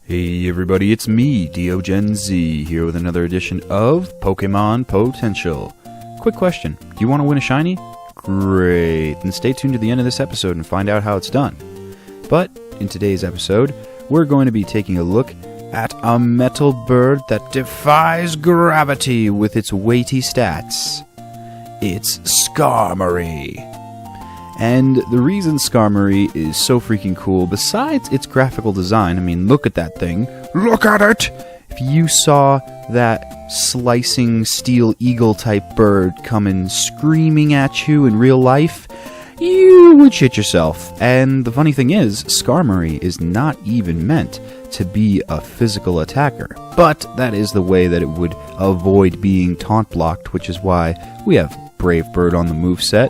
Hey everybody, it's me, DeoGenZ, here with another edition of Pokemon Potential. Quick question, do you want to win a shiny? Great, then stay tuned to the end of this episode and find out how it's done. But, in today's episode, we're going to be taking a look at a metal bird that defies gravity with its weighty stats. It's Skarmory. And the reason Skarmory is so freaking cool, besides its graphical design, I mean, look at that thing. Look at it! If you saw that slicing steel eagle type bird coming screaming at you in real life, you would shit yourself. And the funny thing is, Skarmory is not even meant to be a physical attacker. But that is the way that it would avoid being taunt blocked, which is why we have Brave Bird on the moveset.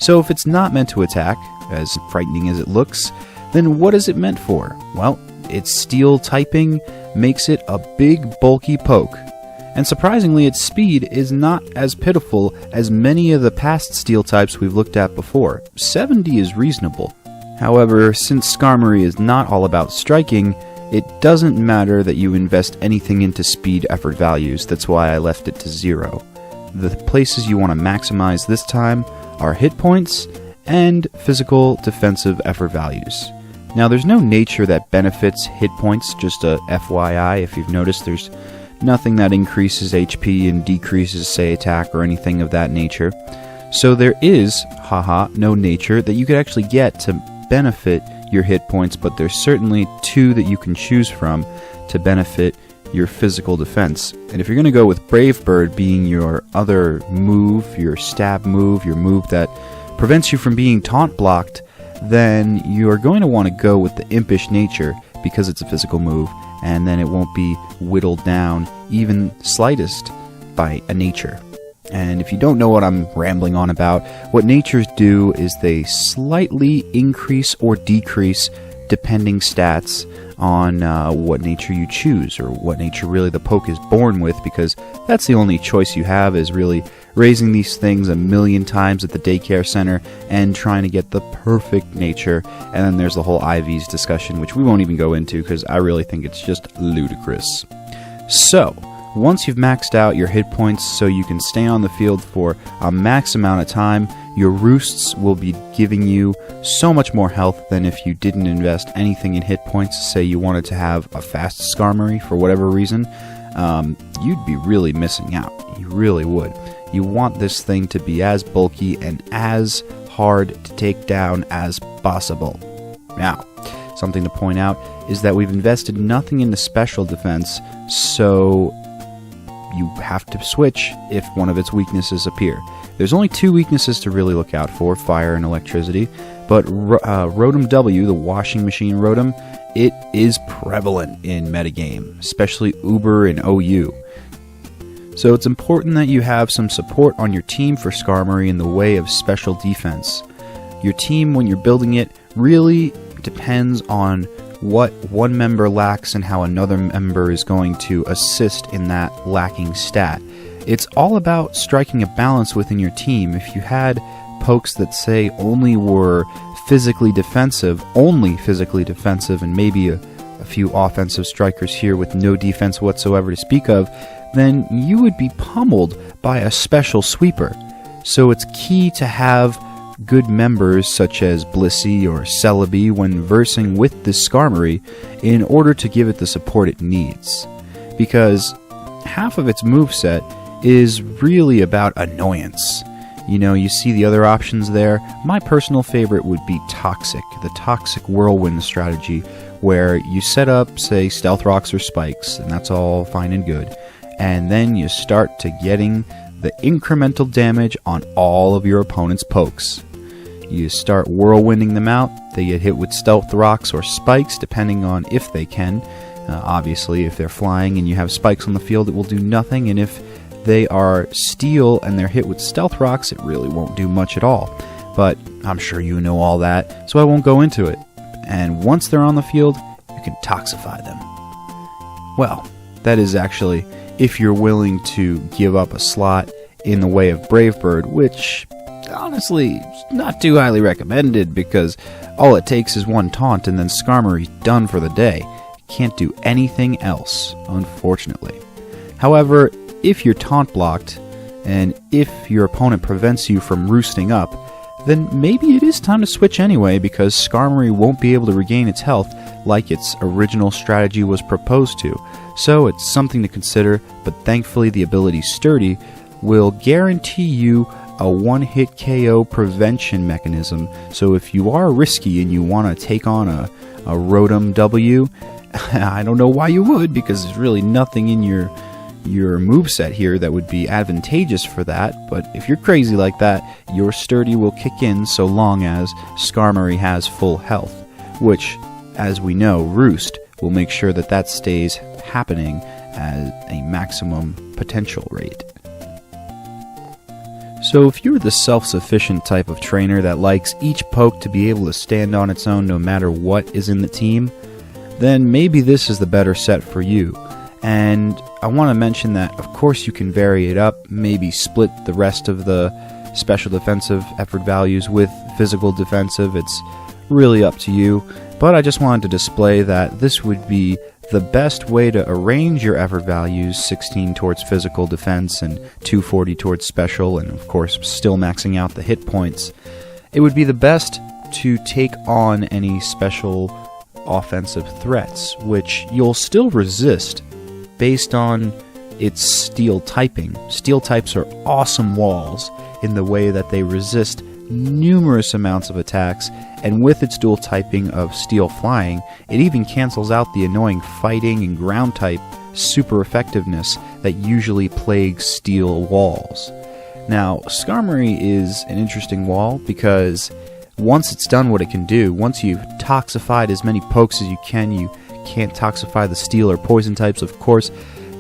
So if it's not meant to attack, as frightening as it looks, then what is it meant for? Well, its steel typing makes it a big, bulky poke. And surprisingly, its speed is not as pitiful as many of the past steel types we've looked at before. 70 is reasonable. However, since Skarmory is not all about striking, it doesn't matter that you invest anything into speed effort values. That's why I left it to 0. The places you want to maximize this time are hit points and physical defensive effort values. Now, there's no nature that benefits hit points, just a FYI. If you've noticed, there's nothing that increases HP and decreases, say, attack or anything of that nature. So there is, no nature that you could actually get to benefit your hit points, but there's certainly 2 that you can choose from to benefit your physical defense. And if you're going to go with Brave Bird being your other move, your stab move, your move that prevents you from being taunt blocked, then you are going to want to go with the impish nature because it's a physical move, and then it won't be whittled down even slightest by a nature. And if you don't know what I'm rambling on about, what natures do is they slightly increase or decrease depending stats on what nature you choose, or what nature really the poke is born with, because that's the only choice you have, is really raising these things a million times at the daycare center and trying to get the perfect nature. And then there's the whole IVs discussion, which we won't even go into because I really think it's just ludicrous. So, once you've maxed out your hit points so you can stay on the field for a max amount of time, your roosts will be giving you so much more health than if you didn't invest anything in hit points. Say you wanted to have a fast Skarmory for whatever reason, you'd be really missing out. You really would. You want this thing to be as bulky and as hard to take down as possible. Now, something to point out is that we've invested nothing into special defense, so you have to switch if one of its weaknesses appear. There's only 2 weaknesses to really look out for, fire and electricity, but Rotom W, the washing machine Rotom, it is prevalent in metagame, especially Uber and OU. So it's important that you have some support on your team for Skarmory in the way of special defense. Your team, when you're building it, really depends on what one member lacks and how another member is going to assist in that lacking stat. It's all about striking a balance within your team. If you had pokes that, say, only were physically defensive, and maybe a few offensive strikers here with no defense whatsoever to speak of, then you would be pummeled by a special sweeper. So it's key to have good members such as Blissey or Celebi when versing with this Skarmory in order to give it the support it needs. Because half of its moveset is really about annoyance. You know, you see the other options there. My personal favorite would be Toxic, the Toxic Whirlwind strategy, where you set up, say, Stealth Rocks or Spikes, and that's all fine and good. And then you start to getting the incremental damage on all of your opponent's pokes. You start whirlwinding them out, they get hit with Stealth Rocks or Spikes, depending on if they can. Obviously, if they're flying and you have Spikes on the field, it will do nothing, and if they are Steel and they're hit with Stealth Rocks, it really won't do much at all. But I'm sure you know all that, so I won't go into it. And once they're on the field, you can Toxify them. Well, that is actually if you're willing to give up a slot in the way of Brave Bird, which honestly is not too highly recommended, because all it takes is one taunt and then Skarmory's done for the day. can't do anything else, unfortunately. However, if you're taunt blocked, and if your opponent prevents you from roosting up, then maybe it is time to switch anyway, because Skarmory won't be able to regain its health like its original strategy was proposed to. So it's something to consider, but thankfully the ability Sturdy will guarantee you a one-hit KO prevention mechanism. So if you are risky and you want to take on a Rotom W, I don't know why you would, because there's really nothing in your moveset here that would be advantageous for that, but if you're crazy like that, your Sturdy will kick in so long as Skarmory has full health, which, as we know, Roost will make sure that that stays happening at a maximum potential rate. So if you're the self-sufficient type of trainer that likes each poke to be able to stand on its own no matter what is in the team, then maybe this is the better set for you. And I want to mention that, of course, you can vary it up, maybe split the rest of the special defensive effort values with physical defensive. It's really up to you, but I just wanted to display that this would be the best way to arrange your effort values, 16 towards physical defense and 240 towards special, and of course still maxing out the hit points. It would be the best to take on any special offensive threats, which you'll still resist based on its steel typing. Steel types are awesome walls in the way that they resist numerous amounts of attacks, and with its dual typing of steel flying, it even cancels out the annoying fighting and ground type super effectiveness that usually plagues steel walls. Now, Skarmory is an interesting wall because once it's done what it can do, once you've toxified as many pokes as you can't toxify the steel or poison types, of course.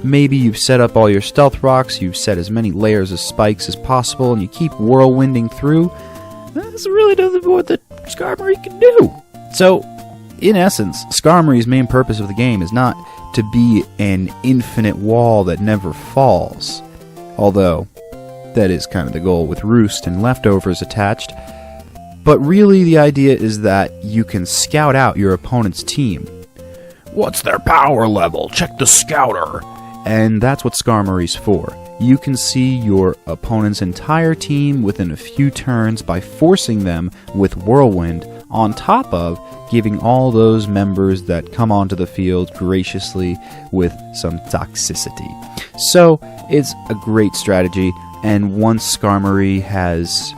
Maybe you've set up all your stealth rocks, you've set as many layers of spikes as possible, and you keep whirlwinding through. That's really what the Skarmory can do. So, in essence, Skarmory's main purpose of the game is not to be an infinite wall that never falls. Although, that is kind of the goal with Roost and Leftovers attached. But really the idea is that you can scout out your opponent's team. What's their power level? Check the scouter. And that's what Skarmory's for. You can see your opponent's entire team within a few turns by forcing them with Whirlwind, on top of giving all those members that come onto the field graciously with some toxicity. So, it's a great strategy, and once Skarmory has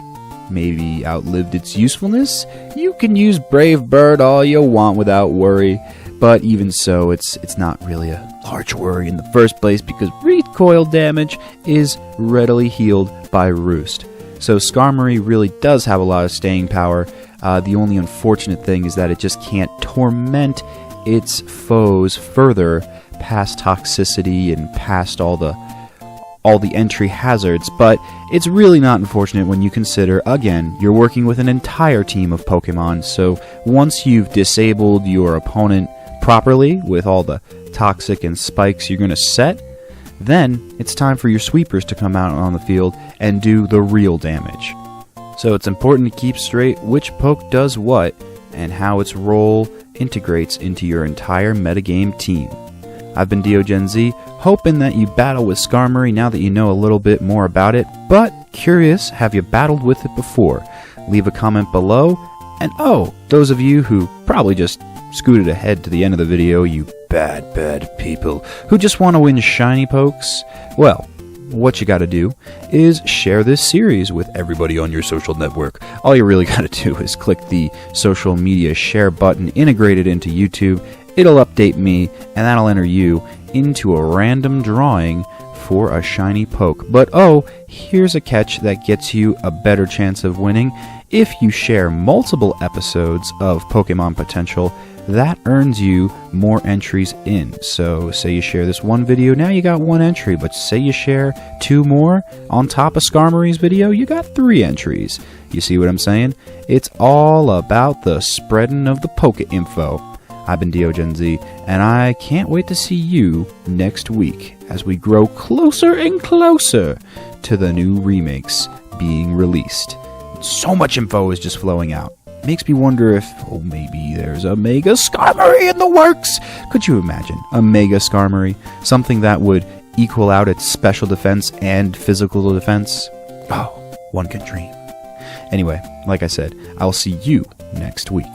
maybe outlived its usefulness, you can use Brave Bird all you want without worry. But even so, it's not really a large worry in the first place because recoil damage is readily healed by Roost. So Skarmory really does have a lot of staying power. The only unfortunate thing is that it just can't torment its foes further past toxicity and past all the entry hazards, but it's really not unfortunate when you consider, again, you're working with an entire team of Pokemon, so once you've disabled your opponent properly with all the toxic and spikes you're going to set, then it's time for your sweepers to come out on the field and do the real damage. So it's important to keep straight which poke does what and how its role integrates into your entire metagame team. I've been DeoGenZ, hoping that you battle with Skarmory now that you know a little bit more about it, but curious, have you battled with it before? Leave a comment below, and those of you who probably just scooted ahead to the end of the video, you bad people who just want to win shiny pokes, well, what you gotta do is share this series with everybody on your social network. All you really gotta do is click the social media share button integrated into YouTube. It'll update me, and that'll enter you into a random drawing for a shiny poke. But here's a catch that gets you a better chance of winning. If you share multiple episodes of Pokemon Potential, that earns you more entries in. So say you share this one video, now you got one entry, but say you share 2 more on top of Skarmory's video, you got 3 entries. You see what I'm saying? It's all about the spreading of the Poke info. I've been DeoGenZ, and I can't wait to see you next week as we grow closer and closer to the new remakes being released. So much info is just flowing out. makes me wonder if, maybe there's a Mega Skarmory in the works. Could you imagine a Mega Skarmory? Something that would equal out its special defense and physical defense? Oh, one can dream. Anyway, like I said, I'll see you next week.